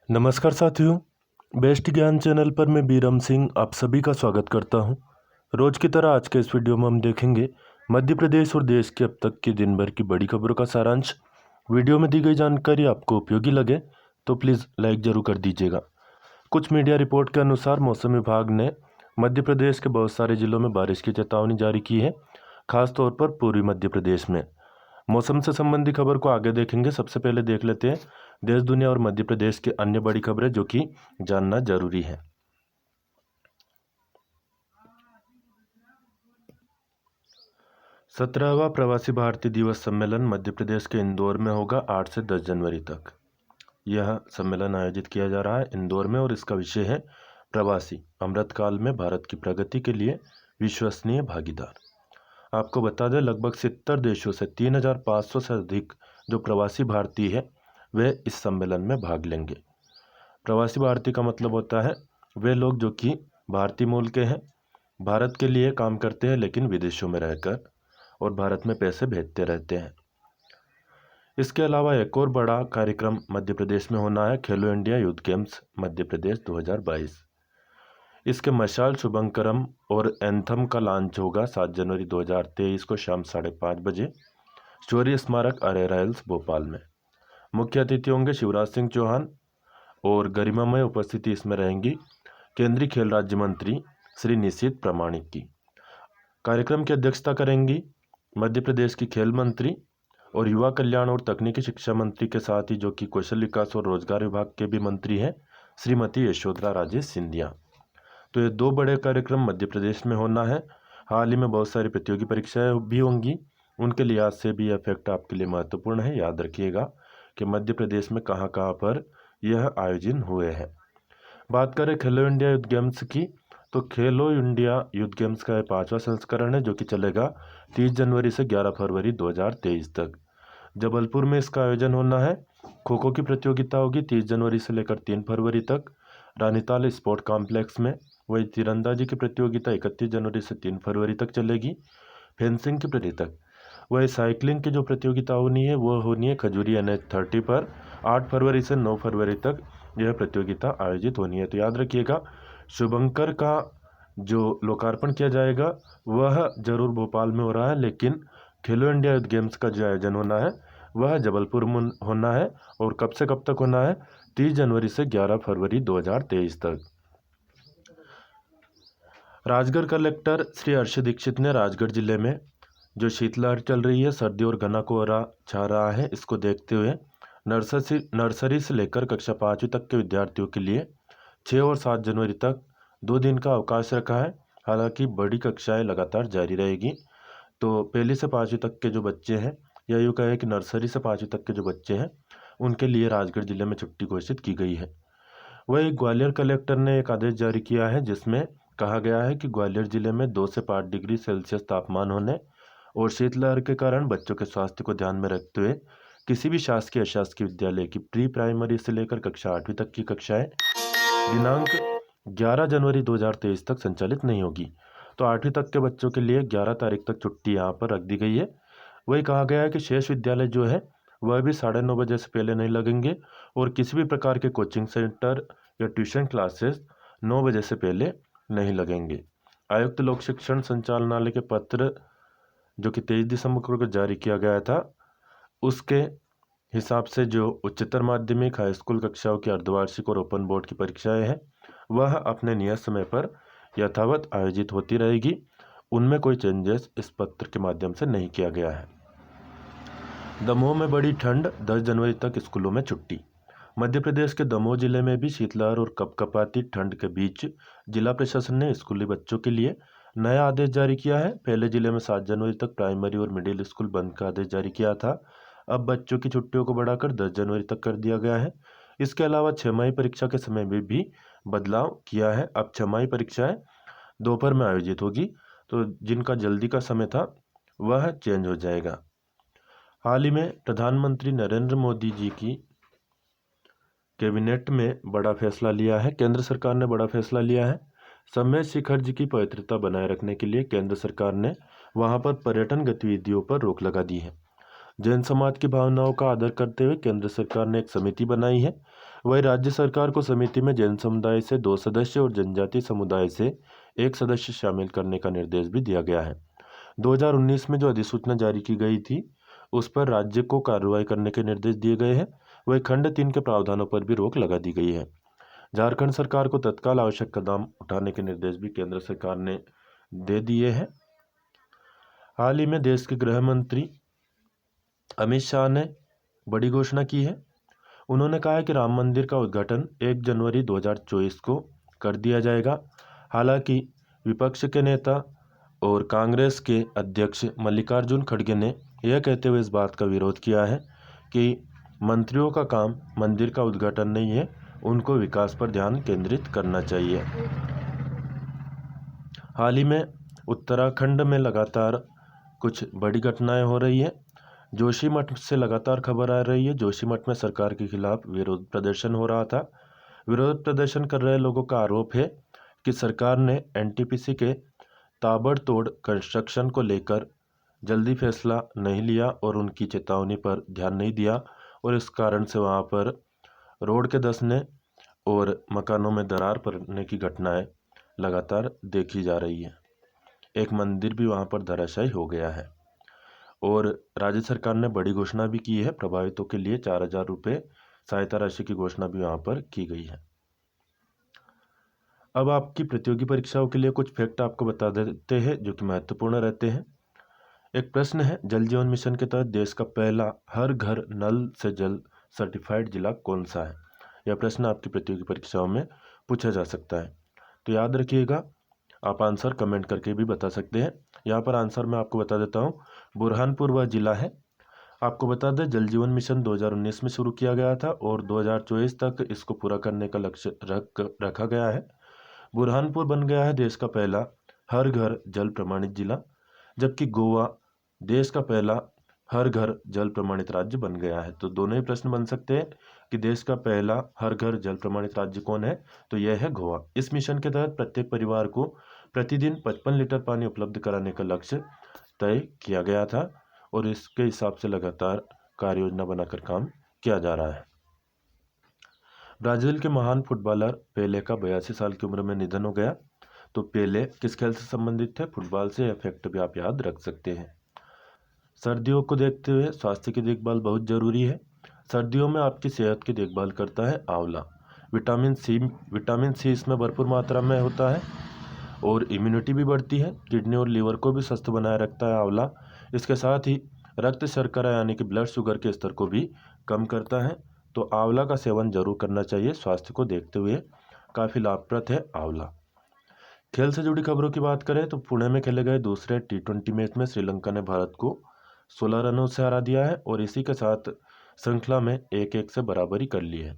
नमस्कार साथियों। बेस्ट ज्ञान चैनल पर मैं बीरम सिंह आप सभी का स्वागत करता हूं। रोज की तरह आज के इस वीडियो में हम देखेंगे मध्य प्रदेश और देश की अब तक की दिन भर की बड़ी खबरों का सारांश। वीडियो में दी गई जानकारी आपको उपयोगी लगे तो प्लीज़ लाइक जरूर कर दीजिएगा। कुछ मीडिया रिपोर्ट के अनुसार मौसम विभाग ने मध्य प्रदेश के बहुत सारे जिलों में बारिश की चेतावनी जारी की है, खासतौर पर पूर्वी मध्य प्रदेश में। मौसम से संबंधी खबर को आगे देखेंगे। सबसे पहले देख लेते हैं देश दुनिया और मध्य प्रदेश की अन्य बड़ी खबरें जो कि जानना जरूरी है। 17वां प्रवासी भारतीय दिवस सम्मेलन मध्य प्रदेश के इंदौर में होगा 8 से 10 जनवरी तक। यह सम्मेलन आयोजित किया जा रहा है इंदौर में और इसका विषय है प्रवासी अमृतकाल में भारत की प्रगति के लिए विश्वसनीय भागीदार। आपको बता दें लगभग 70 देशों से 3500 से अधिक जो प्रवासी भारतीय है वे इस सम्मेलन में भाग लेंगे। प्रवासी भारतीय का मतलब होता है वे लोग जो कि भारतीय मूल के हैं, भारत के लिए काम करते हैं लेकिन विदेशों में रहकर और भारत में पैसे भेजते रहते हैं। इसके अलावा एक और बड़ा कार्यक्रम मध्य प्रदेश में होना है खेलो India youth games Madhya Pradesh 2022। इसके मशाल शुभंकरम और एंथम का लॉन्च होगा 7 जनवरी 2023 को शाम 5:30 बजे शौर्य स्मारक अरेरा हिल्स भोपाल में। मुख्य अतिथि होंगे शिवराज सिंह चौहान और गरिमामय उपस्थिति इसमें रहेंगी केंद्रीय खेल राज्य मंत्री श्री निशित प्रामाणिक की। कार्यक्रम की अध्यक्षता करेंगी मध्य प्रदेश की खेल मंत्री और युवा कल्याण और तकनीकी शिक्षा मंत्री के साथ ही जो कि कौशल विकास और रोजगार विभाग के भी मंत्री हैं श्रीमती यशोधरा राजे सिंधिया। तो ये दो बड़े कार्यक्रम मध्य प्रदेश में होना है। हाल ही में बहुत सारी प्रतियोगी परीक्षाएं भी होंगी, उनके लिहाज से भी यह फैक्ट आपके लिए महत्वपूर्ण है। याद रखिएगा कि मध्य प्रदेश में कहाँ कहाँ पर यह आयोजन हुए हैं। बात करें खेलो इंडिया यूथ गेम्स की, तो खेलो इंडिया यूथ गेम्स का 5वां संस्करण है जो कि चलेगा 30 जनवरी से 11 फरवरी 2023 तक। जबलपुर में इसका आयोजन होना है। खो खो की प्रतियोगिता होगी 30 जनवरी से लेकर 3 फरवरी तक रानीताल स्पोर्ट कॉम्प्लेक्स में। वही तीरंदाजी की प्रतियोगिता 31 जनवरी से 3 फरवरी तक चलेगी फेंसिंग की प्रतियोगिता। वही साइकिलिंग की जो प्रतियोगिता होनी है वो होनी है खजूरी NH30 पर 8 फरवरी से 9 फरवरी तक यह प्रतियोगिता आयोजित होनी है। तो याद रखिएगा शुभंकर का जो लोकार्पण किया जाएगा वह जरूर भोपाल में हो रहा है, लेकिन खेलो इंडिया यूथ गेम्स का जो आयोजन होना है वह जबलपुर में होना है। और कब से कब तक होना है? 30 जनवरी से 11 फरवरी 2023 तक। राजगढ़ कलेक्टर श्री हर्ष दीक्षित ने राजगढ़ जिले में जो शीतलहर चल रही है, सर्दी और घना कोहरा छा रहा है, इसको देखते हुए नर्सरी से लेकर कक्षा 5वीं तक के विद्यार्थियों के लिए 6 और 7 जनवरी तक 2 दिन का अवकाश रखा है। हालांकि बड़ी कक्षाएं लगातार जारी रहेगी। तो पहली से 5वीं तक के जो बच्चे हैं या यूँ कहें कि नर्सरी से 5वीं तक के जो बच्चे हैं उनके लिए राजगढ़ जिले में छुट्टी घोषित की गई है। वही ग्वालियर कलेक्टर ने एक आदेश जारी किया है जिसमें कहा गया है कि ग्वालियर जिले में 2 से 5 डिग्री सेल्सियस तापमान होने और शीतलहर के कारण बच्चों के स्वास्थ्य को ध्यान में रखते हुए किसी भी शासकीय अशासकीय विद्यालय की प्री प्राइमरी से लेकर कक्षा 8वीं तक की कक्षाएं दिनांक 11 जनवरी 2023 तक संचालित नहीं होगी। तो 8वीं तक के बच्चों के लिए 11 तारीख तक छुट्टी यहाँ पर रख दी गई है। वही कहा गया है कि शेष विद्यालय जो है वह भी 9:30 बजे से पहले नहीं लगेंगे और किसी भी प्रकार के कोचिंग सेंटर या ट्यूशन क्लासेस 9 बजे से पहले नहीं लगेंगे। आयुक्त लोक शिक्षण संचालनालय के पत्र जो कि 23 दिसंबर को जारी किया गया था उसके हिसाब से जो उच्चतर माध्यमिक हाई स्कूल कक्षाओं की अर्धवार्षिक और ओपन बोर्ड की परीक्षाएं हैं वह अपने नियत समय पर यथावत आयोजित होती रहेगी। उनमें कोई चेंजेस इस पत्र के माध्यम से नहीं किया गया है। दमोह में बड़ी ठंड, 10 जनवरी तक स्कूलों में छुट्टी। मध्य प्रदेश के दमोह जिले में भी शीतलहर और कपकपाती ठंड के बीच जिला प्रशासन ने स्कूली बच्चों के लिए नया आदेश जारी किया है। पहले जिले में 7 जनवरी तक प्राइमरी और मिडिल स्कूल बंद का आदेश जारी किया था, अब बच्चों की छुट्टियों को बढ़ाकर 10 जनवरी तक कर दिया गया है। इसके अलावा छमाही परीक्षा के समय में भी बदलाव किया है। अब छमाही परीक्षाएं दोपहर में आयोजित होगी, तो जिनका जल्दी का समय था वह चेंज हो जाएगा। हाल ही में प्रधानमंत्री नरेंद्र मोदी जी की कैबिनेट में बड़ा फैसला लिया है, केंद्र सरकार ने बड़ा फैसला लिया है। समय शिखर जी की पवित्रता बनाए रखने के लिए केंद्र सरकार ने वहां पर पर्यटन गतिविधियों पर रोक लगा दी है। जैन समाज की भावनाओं का आदर करते हुए केंद्र सरकार ने एक समिति बनाई है। वही राज्य सरकार को समिति में जैन समुदाय से 2 सदस्य और जनजाति समुदाय से 1 सदस्य शामिल करने का निर्देश भी दिया गया है। 2019 में जो अधिसूचना जारी की गई थी उस पर राज्य को कार्रवाई करने के निर्देश दिए गए हैं। वही खंड 3 के प्रावधानों पर भी रोक लगा दी गई है। झारखंड सरकार को तत्काल आवश्यक कदम उठाने के निर्देश भी केंद्र सरकार ने दे दिए हैं। हाल ही में देश के गृह मंत्री अमित शाह ने बड़ी घोषणा की है। उन्होंने कहा है कि राम मंदिर का उद्घाटन 1 जनवरी 2024 को कर दिया जाएगा। हालांकि विपक्ष के नेता और कांग्रेस के अध्यक्ष मल्लिकार्जुन खड़गे ने यह कहते हुए इस बात का विरोध किया है कि मंत्रियों का काम मंदिर का उद्घाटन नहीं है, उनको विकास पर ध्यान केंद्रित करना चाहिए। हाल ही में उत्तराखंड में लगातार कुछ बड़ी घटनाएं हो रही हैं। जोशीमठ से लगातार खबर आ रही है। जोशीमठ में सरकार के खिलाफ विरोध प्रदर्शन हो रहा था। विरोध प्रदर्शन कर रहे लोगों का आरोप है कि सरकार ने एनटीपीसी के ताबड़तोड़ कंस्ट्रक्शन को लेकर जल्दी फैसला नहीं लिया और उनकी चेतावनी पर ध्यान नहीं दिया और इस कारण से वहां पर रोड के धंसने और मकानों में दरार पड़ने की घटनाएं लगातार देखी जा रही है। एक मंदिर भी वहां पर धराशायी हो गया है और राज्य सरकार ने बड़ी घोषणा भी की है। प्रभावितों के लिए 4,000 रुपये सहायता राशि की घोषणा भी वहां पर की गई है। अब आपकी प्रतियोगी परीक्षाओं के लिए कुछ फैक्ट आपको बता देते हैं जो कि महत्वपूर्ण रहते हैं। एक प्रश्न है, जल जीवन मिशन के तहत देश का पहला हर घर नल से जल सर्टिफाइड जिला कौन सा है? यह प्रश्न आपकी प्रतियोगी परीक्षाओं में पूछा जा सकता है, तो याद रखिएगा। आप आंसर कमेंट करके भी बता सकते हैं। यहाँ पर आंसर मैं आपको बता देता हूँ, बुरहानपुर वह जिला है। आपको बता दें, जल जीवन मिशन 2019 में शुरू किया गया था और 2024 तक इसको पूरा करने का लक्ष्य रखा गया है। बुरहानपुर बन गया है देश का पहला हर घर जल प्रमाणित जिला, जबकि गोवा देश का पहला हर घर जल प्रमाणित राज्य बन गया है। तो दोनों ही प्रश्न बन सकते हैं कि देश का पहला हर घर जल प्रमाणित राज्य कौन है, तो यह है गोवा। इस मिशन के तहत प्रत्येक परिवार को प्रतिदिन 55 लीटर पानी उपलब्ध कराने का लक्ष्य तय किया गया था और इसके हिसाब से लगातार कार्य योजना बनाकर काम किया जा रहा है। ब्राजील के महान फुटबॉलर पेले का 82 साल की उम्र में निधन हो गया। तो पेले किस खेल से संबंधित थे? फुटबॉल से। यह फैक्ट भी आप याद रख सकते हैं। सर्दियों को देखते हुए स्वास्थ्य की देखभाल बहुत जरूरी है। सर्दियों में आपकी सेहत की देखभाल करता है आंवला। विटामिन सी इसमें भरपूर मात्रा में होता है और इम्यूनिटी भी बढ़ती है। किडनी और लीवर को भी स्वस्थ बनाए रखता है आंवला। इसके साथ ही रक्त शर्करा यानी कि ब्लड शुगर के स्तर को भी कम करता है। तो आंवला का सेवन जरूर करना चाहिए। स्वास्थ्य को देखते हुए काफ़ी लाभप्रद है आंवला। खेल से जुड़ी खबरों की बात करें तो पुणे में खेले गए दूसरे T20 मैच में श्रीलंका ने भारत को 16 रनों से हरा दिया है और इसी के साथ श्रृंखला में 1-1 से बराबरी कर ली है।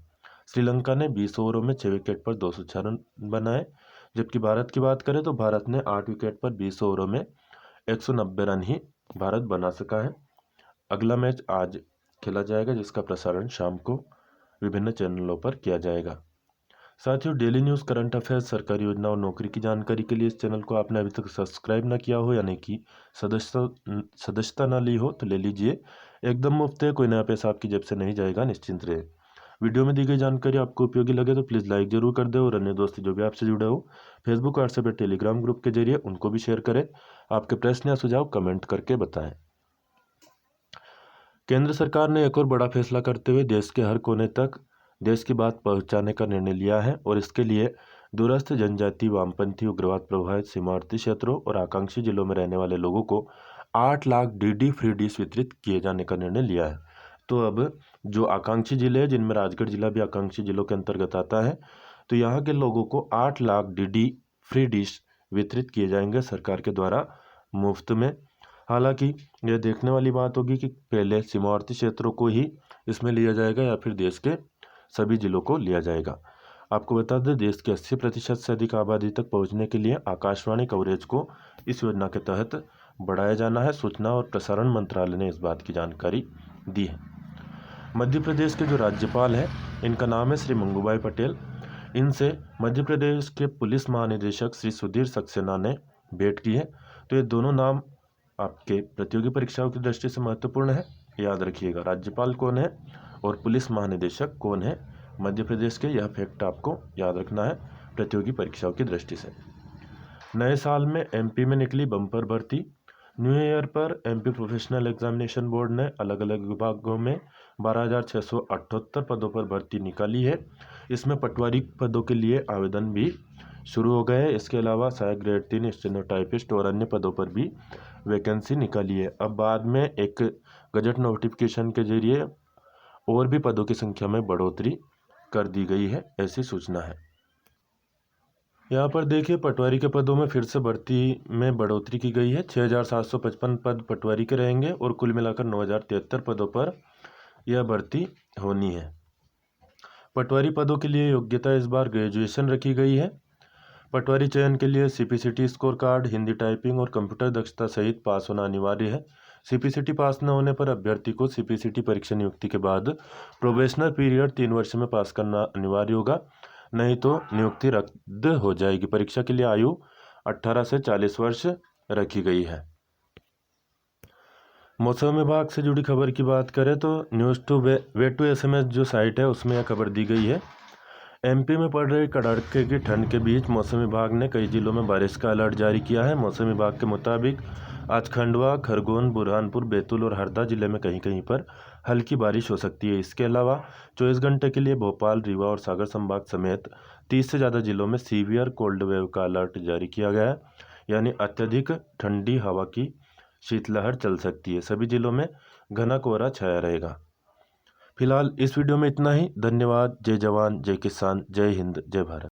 श्रीलंका ने 20 ओवरों में 6 विकेट पर 206 रन बनाए, जबकि भारत की बात करें तो भारत ने 8 विकेट पर 20 ओवरों में 190 रन ही भारत बना सका है। अगला मैच आज खेला जाएगा जिसका प्रसारण शाम को विभिन्न चैनलों पर किया जाएगा। साथियों, डेली न्यूज़, करंट अफेयर्स, सरकारी योजना और नौकरी की जानकारी के लिए इस चैनल को आपने अभी तक सब्सक्राइब ना किया हो यानी कि सदस्यता ना ली हो तो ले लीजिए। एकदम मुफ्त है, कोई नया पैसा आपकी जेब से नहीं जाएगा, निश्चिंत रहे। वीडियो में दी गई जानकारी आपको उपयोगी लगे तो प्लीज़ लाइक जरूर कर दे और अन्य दोस्त जो भी आपसे जुड़े हो फेसबुक, व्हाट्सएप या टेलीग्राम ग्रुप के जरिए उनको भी शेयर करें। आपके प्रश्न या सुझाव कमेंट करके बताएं। केंद्र सरकार ने एक और बड़ा फैसला करते हुए देश के हर कोने तक देश की बात पहुंचाने का निर्णय लिया है और इसके लिए दूरस्थ जनजाति, वामपंथी, उग्रवाद प्रभावित सीमावर्ती क्षेत्रों और आकांक्षी जिलों में रहने वाले लोगों को 8 लाख डीडी फ्री डिश वितरित किए जाने का निर्णय लिया है। तो अब जो आकांक्षी जिले हैं, जिनमें राजगढ़ जिला भी आकांक्षी जिलों के अंतर्गत आता है, तो यहाँ के लोगों को 8 लाख डीडी फ्री डिश वितरित किए जाएंगे सरकार के द्वारा मुफ्त में। हालांकि यह देखने वाली बात होगी कि पहले सीमावर्ती क्षेत्रों को ही इसमें लिया जाएगा या फिर देश के सभी जिलों को लिया जाएगा। आपको बता दें, देश के 80% से अधिक आबादी तक पहुंचने के लिए आकाशवाणी कवरेज को इस योजना के तहत बढ़ाया जाना है। सूचना और प्रसारण मंत्रालय ने इस बात की जानकारी दी है। मध्य प्रदेश के जो राज्यपाल हैं, इनका नाम है श्री मंगूभाई पटेल। इनसे मध्य प्रदेश के पुलिस महानिदेशक श्री सुधीर सक्सेना ने भेंट की है। तो ये दोनों नाम आपके प्रतियोगी परीक्षाओं की दृष्टि से महत्वपूर्ण है। याद रखिएगा। राज्यपाल कौन है और पुलिस महानिदेशक कौन है मध्य प्रदेश के, यह फैक्ट आपको याद रखना है प्रतियोगी परीक्षाओं की दृष्टि से। नए साल में एमपी में निकली बम्पर भर्ती। न्यू ईयर पर एमपी प्रोफेशनल एग्जामिनेशन बोर्ड ने अलग अलग विभागों में 12,678 पदों पर भर्ती निकाली है। इसमें पटवारी पदों के लिए आवेदन भी शुरू हो गए हैं। इसके अलावा सहायक ग्रेड 3 स्टेनोटाइपिस्ट और अन्य पदों पर भी वैकेंसी निकाली है। अब बाद में एक गजट नोटिफिकेशन के जरिए और भी पदों की संख्या में बढ़ोतरी कर दी गई है, ऐसी सूचना है। यहाँ पर देखिए पटवारी के पदों में फिर से भर्ती में बढ़ोतरी की गई है। 6,755 पद पटवारी के रहेंगे और कुल मिलाकर 9,073 पदों पर यह भर्ती होनी है। पटवारी पदों के लिए योग्यता इस बार ग्रेजुएशन रखी गई है। पटवारी चयन के लिए CPCT score card, Hindi typing और कंप्यूटर दक्षता सहित पास होना अनिवार्य है। सीपीसीटी पास न होने पर अभ्यर्थी को सीपीसीटी परीक्षा नियुक्ति के बाद प्रोबेशनर पीरियड 3 वर्ष में पास करना अनिवार्य होगा, नहीं तो नियुक्ति रद्द हो जाएगी। परीक्षा के लिए आयु 18 से 40 वर्ष रखी गई है। मौसम विभाग से जुड़ी खबर की बात करें तो news today to SMS जो साइट है उसमें यह खबर दी गई है। एमपी में पड़ रही कड़ाके की ठंड के बीच मौसम विभाग ने कई जिलों में बारिश का अलर्ट जारी किया है। मौसम विभाग के मुताबिक आज खंडवा, खरगोन, बुरहानपुर, बैतूल और हरदा जिले में कहीं कहीं पर हल्की बारिश हो सकती है। इसके अलावा 24 घंटे के लिए भोपाल, रीवा और सागर संभाग समेत 30 से ज़्यादा जिलों में सीवियर कोल्ड वेव का अलर्ट जारी किया गया है, यानी अत्यधिक ठंडी हवा की शीतलहर चल सकती है। सभी जिलों में घना कोहरा छाया रहेगा। फिलहाल इस वीडियो में इतना ही। धन्यवाद। जय जवान, जय किसान, जय हिंद, जय भारत।